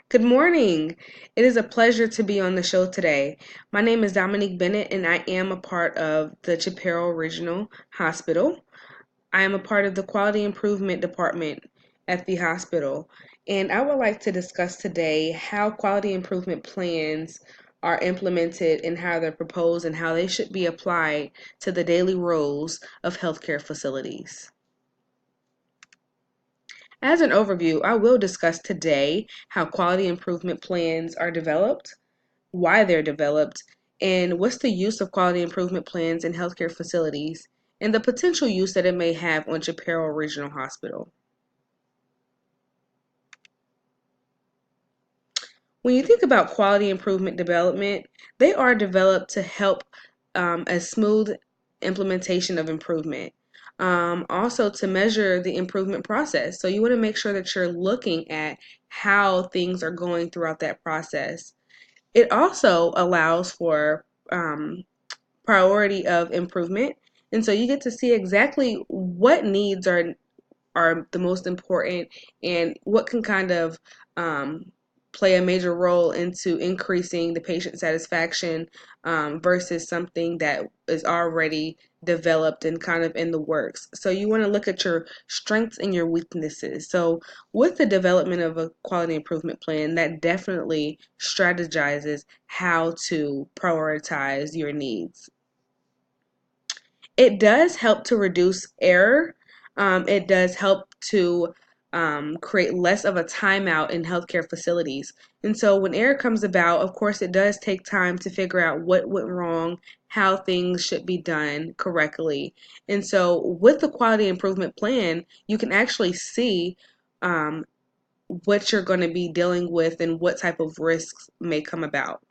Good morning. It is a pleasure to be on the show today. My name is Dominique Bennett, and I am a part of the Chaparral Regional Hospital. I am a part of the Quality Improvement Department at the hospital, and I would like to discuss today how quality improvement plans are implemented and how they're proposed and how they should be applied to the daily roles of healthcare facilities. As an overview, I will discuss today how quality improvement plans are developed, why they're developed, and what's the use of quality improvement plans in healthcare facilities, and the potential use that it may have on Chaparral Regional Hospital. When you think about quality improvement development, they are developed to help a smooth implementation of improvement. Also, to measure the improvement process. So, you want to make sure that you're looking at how things are going throughout that process. It also allows for priority of improvement. And so you get to see exactly what needs are the most important and what can kind of play a major role into increasing the patient satisfaction versus something that is already developed and kind of in the works. So you want to look at your strengths and your weaknesses. So with the development of a quality improvement plan, that definitely strategizes how to prioritize your needs. It does help to reduce error. It does help to create less of a timeout in healthcare facilities. And so when error comes about, of course, it does take time to figure out what went wrong, how things should be done correctly. And so with the quality improvement plan, you can actually see um, what you're going to be dealing with and what type of risks may come about.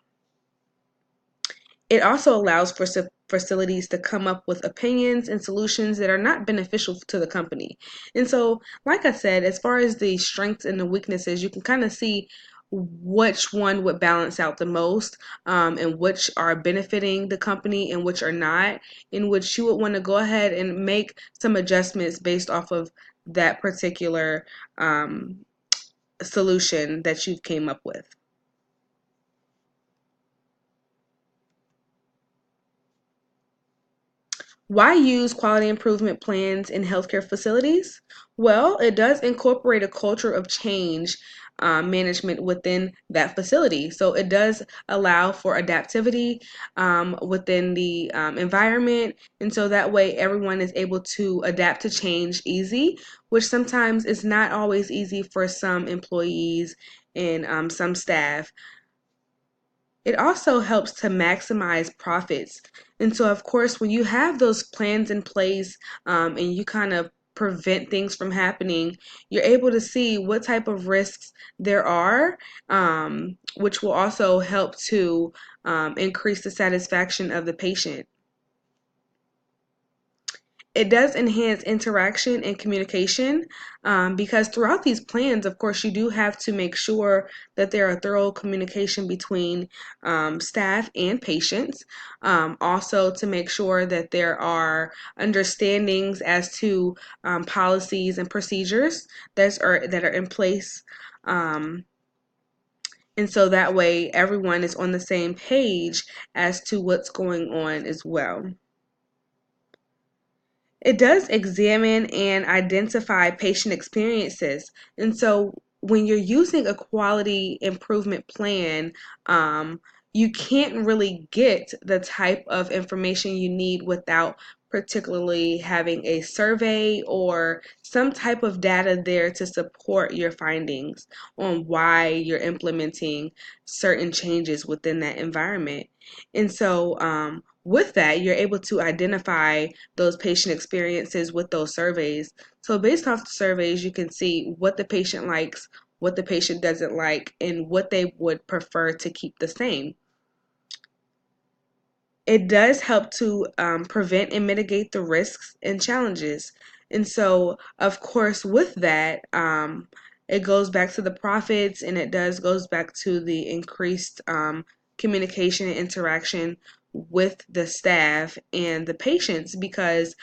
It also allows for facilities to come up with opinions and solutions that are not beneficial to the company. And so, like I said, as far as the strengths and the weaknesses, you can kind of see which one would balance out the most, and which are benefiting the company and which are not, in which you would want to go ahead and make some adjustments based off of that particular solution that you've came up with. Why use quality improvement plans in healthcare facilities? Well, it does incorporate a culture of change management within that facility. So it does allow for adaptivity within the environment. And so that way everyone is able to adapt to change easy, which sometimes is not always easy for some employees and some staff. It also helps to maximize profits. And so, of course, when you have those plans in place and you kind of prevent things from happening, you're able to see what type of risks there are, which will also help to increase the satisfaction of the patient. It does enhance interaction and communication because throughout these plans, of course, you do have to make sure that there are thorough communication between staff and patients. Also, to make sure that there are understandings as to policies and procedures that are in place. And so that way, everyone is on the same page as to what's going on as well. It does examine and identify patient experiences. And so when you're using a quality improvement plan, you can't really get the type of information you need without particularly having a survey or some type of data there to support your findings on why you're implementing certain changes within that environment. And so, with that, you're able to identify those patient experiences with those surveys. So, based off the surveys, you can see what the patient likes, what the patient doesn't like, and what they would prefer to keep the same. It does help to prevent and mitigate the risks and challenges. And so, of course, with that, it goes back to the profits and it does goes back to the increased communication and interaction with the staff and the patients because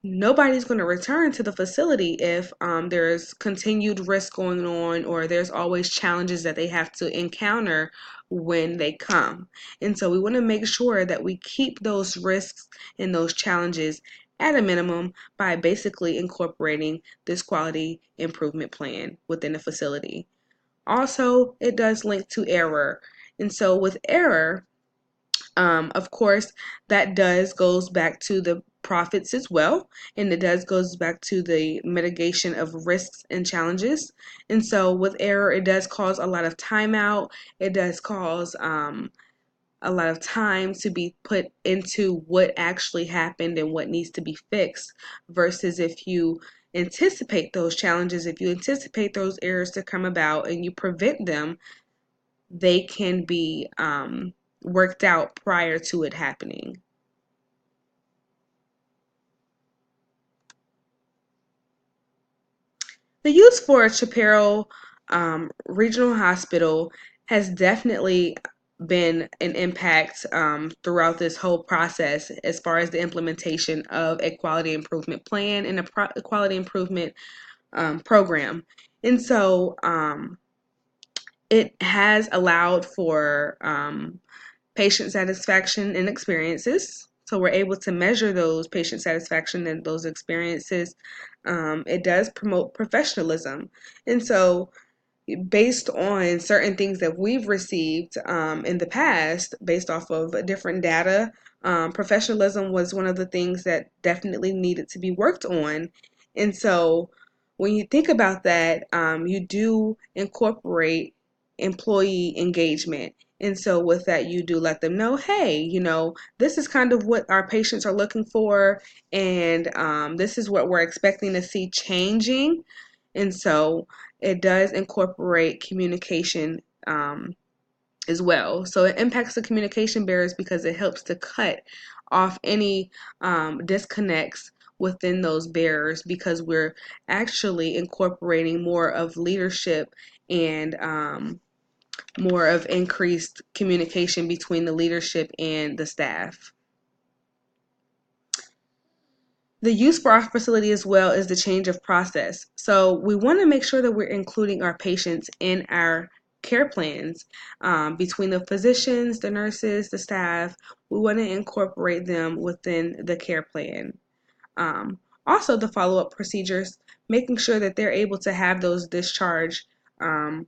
nobody's going to return to the facility if there's continued risk going on, or there's always challenges that they have to encounter when they come. And so we want to make sure that we keep those risks and those challenges at a minimum by basically incorporating this quality improvement plan within the facility. Also, it does link to error. And so with error, of course, that does goes back to the profits as well, and it does goes back to the mitigation of risks and challenges. And so with error, it does cause a lot of timeout. It does cause a lot of time to be put into what actually happened and what needs to be fixed, versus if you anticipate those challenges, if you anticipate those errors to come about and you prevent them, they can be worked out prior to it happening. The use for Chapero Regional Hospital has definitely been an impact throughout this whole process as far as the implementation of a quality improvement plan and a quality improvement program. And so it has allowed for patient satisfaction and experiences. So we're able to measure those patient satisfaction and those experiences. It does promote professionalism. And so based on certain things that we've received in the past, based off of different data, professionalism was one of the things that definitely needed to be worked on. And so when you think about that, you do incorporate employee engagement. And so with that, you do let them know, hey, this is kind of what our patients are looking for, and this is what we're expecting to see changing. And so it does incorporate communication as well. So it impacts the communication barriers because it helps to cut off any disconnects within those barriers, because we're actually incorporating more of leadership and more of increased communication between the leadership and the staff. The use for our facility as well is the change of process. So we want to make sure that we're including our patients in our care plans, between the physicians, the nurses, the staff. We want to incorporate them within the care plan. Also, the follow-up procedures, making sure that they're able to have um,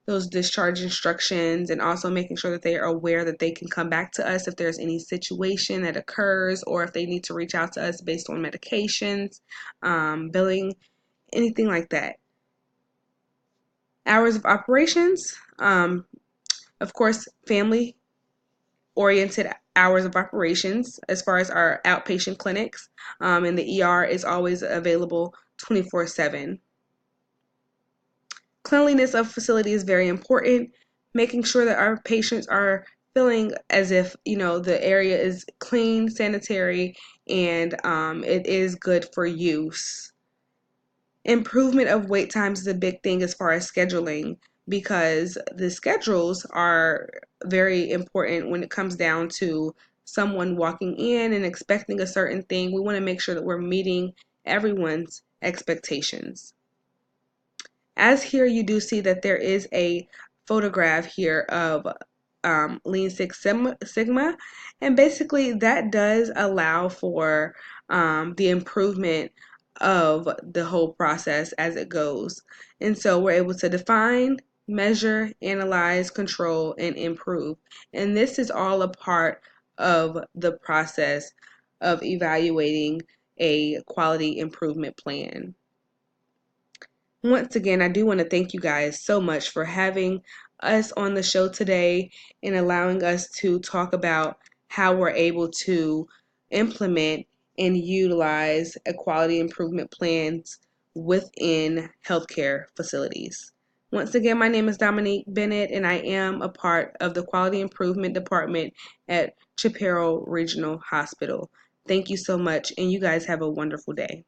those discharge instructions, and also making sure that they are aware that they can come back to us if there's any situation that occurs, or if they need to reach out to us based on medications, billing, anything like that. Hours of operations, of course, family oriented hours of operations as far as our outpatient clinics, and the ER is always available 24/7. Cleanliness of facility is very important, making sure that our patients are feeling as if, the area is clean, sanitary, and it is good for use. Improvement of wait times is a big thing as far as scheduling, because the schedules are very important when it comes down to someone walking in and expecting a certain thing. We want to make sure that we're meeting everyone's expectations. As here, you do see that there is a photograph here of Lean Six Sigma, and basically that does allow for the improvement of the whole process as it goes. And so we're able to define, measure, analyze, control, and improve. And this is all a part of the process of evaluating a quality improvement plan. Once again, I do want to thank you guys so much for having us on the show today and allowing us to talk about how we're able to implement and utilize a quality improvement plans within healthcare facilities. Once again, my name is Dominique Bennett, and I am a part of the Quality Improvement Department at Chapero Regional Hospital. Thank you so much, and you guys have a wonderful day.